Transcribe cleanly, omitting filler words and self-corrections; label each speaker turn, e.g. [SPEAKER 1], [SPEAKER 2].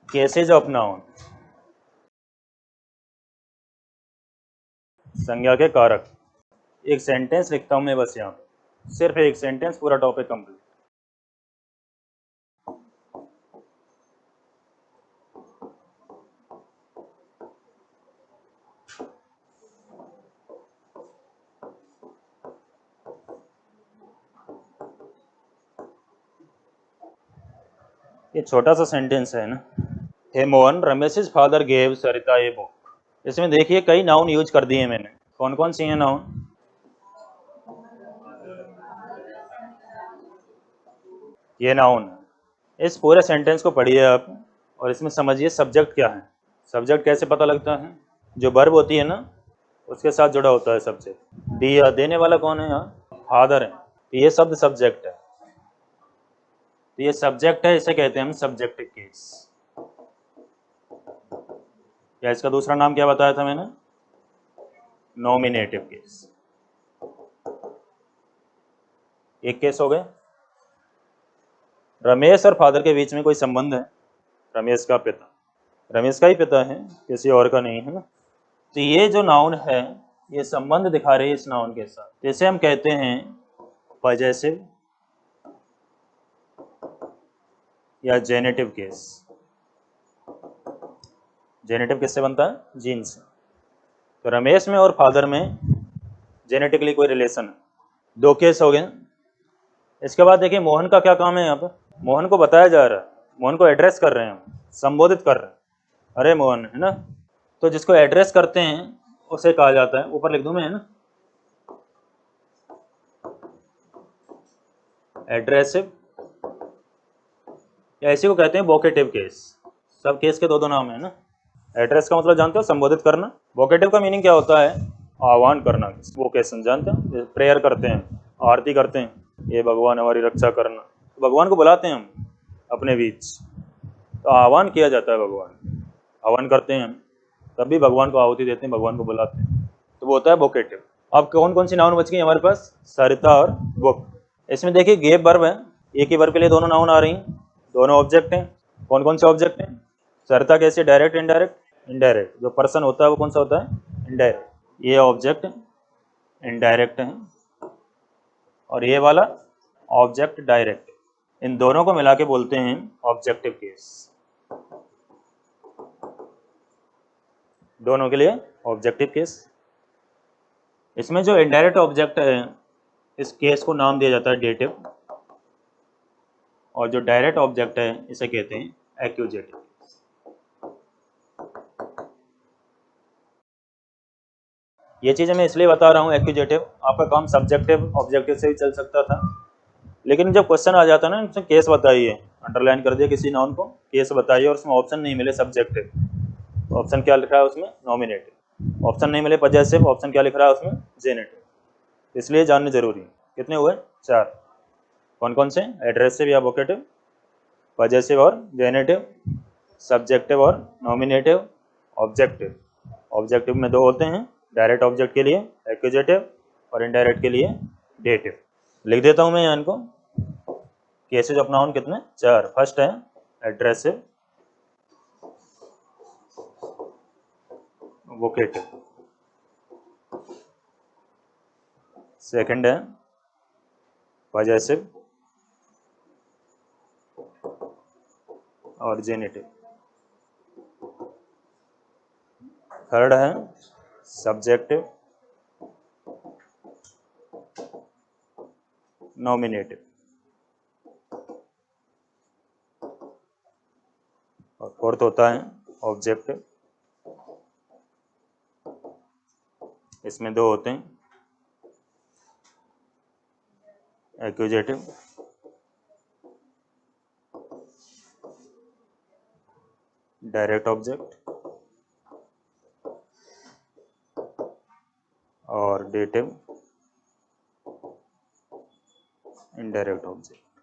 [SPEAKER 1] Cases of noun, संज्ञा के कारक। एक सेंटेंस लिखता हूं मैं बस यहाँ पे, सिर्फ एक सेंटेंस, पूरा टॉपिक कंप्लीट। ये छोटा सा सेंटेंस है ना। Hey Mohan, Ramesh father gave Sarita a book. इसमें देखिए कई नाउन यूज कर दिए मैंने। कौन कौन सी हैं नाउन? ये नाउन। इस पूरे सेंटेंस को पढ़िए आप और इसमें समझिए सब्जेक्ट क्या है। सब्जेक्ट कैसे पता लगता है? जो वर्ब होती है ना, उसके साथ जुड़ा होता है सब्जेक्ट। दिया देने वाला कौन है? यहाँ फादर है, तो ये शब्द सब्जेक्ट है। तो ये सब्जेक्ट है, इसे कहते हैं हम सब्जेक्टिव केस। या इसका दूसरा नाम क्या बताया था मैंने? Nominative case. एक केस हो गए। रमेश और फादर के बीच में कोई संबंध है, रमेश का पिता, रमेश का ही पिता है, किसी और का नहीं है ना। तो ये जो नाउन है, ये संबंध दिखा रही है इस नाउन के साथ, जैसे हम कहते हैं पजेसिव या जेनेटिव केस। जेनेटिव किससे बनता है? जीन से। तो रमेश में और फादर में जेनेटिकली कोई रिलेशन है। दो केस हो गए। इसके बाद देखिए मोहन का क्या काम है यहाँ पे? मोहन को बताया जा रहा है, मोहन को एड्रेस कर रहे हैं, संबोधित कर रहे हैं, अरे मोहन, है ना। तो जिसको एड्रेस करते हैं उसे कहा जाता है, ऊपर लिख दूं मैं, है ना, एड्रेसिव, या इसी को कहते हैं वोकेटिव केस। सब केस के दो दो नाम है ना। एड्रेस का मतलब जानते हो? संबोधित करना। वोकेटिव का मीनिंग क्या होता है? आह्वान करना। वोकेशन जानते हो? प्रेयर करते हैं, आरती करते हैं, ये भगवान हमारी रक्षा करना, तो भगवान को बुलाते हैं हम अपने बीच, तो आह्वान किया जाता है, भगवान हवन करते हैं हम, तब भी भगवान को आहुति देते हैं, भगवान को बुलाते हैं, तो वो होता है वोकेटिव। अब कौन कौन सी नाउन बच गई हमारे पास? सरिता और बुक। इसमें देखिए गेप वर्ब है, एक ही वर्ब के लिए दोनों नाउन आ रही हैं, दोनों ऑब्जेक्ट हैं। कौन कौन से ऑब्जेक्ट हैं? सरिता कैसे? Direct indirect? इनडायरेक्ट। जो पर्सन होता है वो कौन सा होता है? इनडायरेक्ट। ये ऑब्जेक्ट इनडायरेक्ट है और ये वाला ऑब्जेक्ट डायरेक्ट। इन दोनों को मिला के बोलते हैं ऑब्जेक्टिव केस। दोनों के लिए ऑब्जेक्टिव केस। इसमें जो इनडायरेक्ट ऑब्जेक्ट है, इस केस को नाम दिया जाता है डेटिव, और जो डायरेक्ट ऑब्जेक्ट है इसे कहते हैं एक्यूजेटिव। ये चीज़ें मैं इसलिए बता रहा हूँ एक्यूजेटिव, आपका काम सब्जेक्टिव ऑब्जेक्टिव से भी चल सकता था, लेकिन जब क्वेश्चन आ जाता है ना, उसमें केस बताइए, अंडरलाइन कर दिया किसी नाउन को, केस बताइए, और उसमें ऑप्शन नहीं मिले सब्जेक्टिव, तो ऑप्शन क्या लिख रहा है उसमें? नॉमिनेटिव। ऑप्शन नहीं मिले पजेसिव, ऑप्शन क्या लिख रहा है उसमें? जेनेटिव। इसलिए जानने जरूरी है। कितने हुए? 4। कौन कौन से? एड्रेसिव या वोकेटिव, पजेसिव और जेनेटिव, सब्जेक्टिव और नॉमिनेटिव, ऑब्जेक्टिव। ऑब्जेक्टिव में दो होते हैं, डायरेक्ट ऑब्जेक्ट के लिए एक्यूजेटिव और इनडायरेक्ट के लिए डेटिव। लिख देता हूं मैं यहाँ इनको। केसेज ऑफ नाउन कितने? 4। फर्स्ट है एड्रेसिव, वोकेटिव। सेकंड है पजेसिव और जेनेटिव। थर्ड है सब्जेक्टिव, नॉमिनेटिव। और फोर्थ होता है ऑब्जेक्टिव। इसमें दो होते हैं, एक्यूजेटिव डायरेक्ट ऑब्जेक्ट और डेटिव इनडायरेक्ट ऑब्जेक्ट।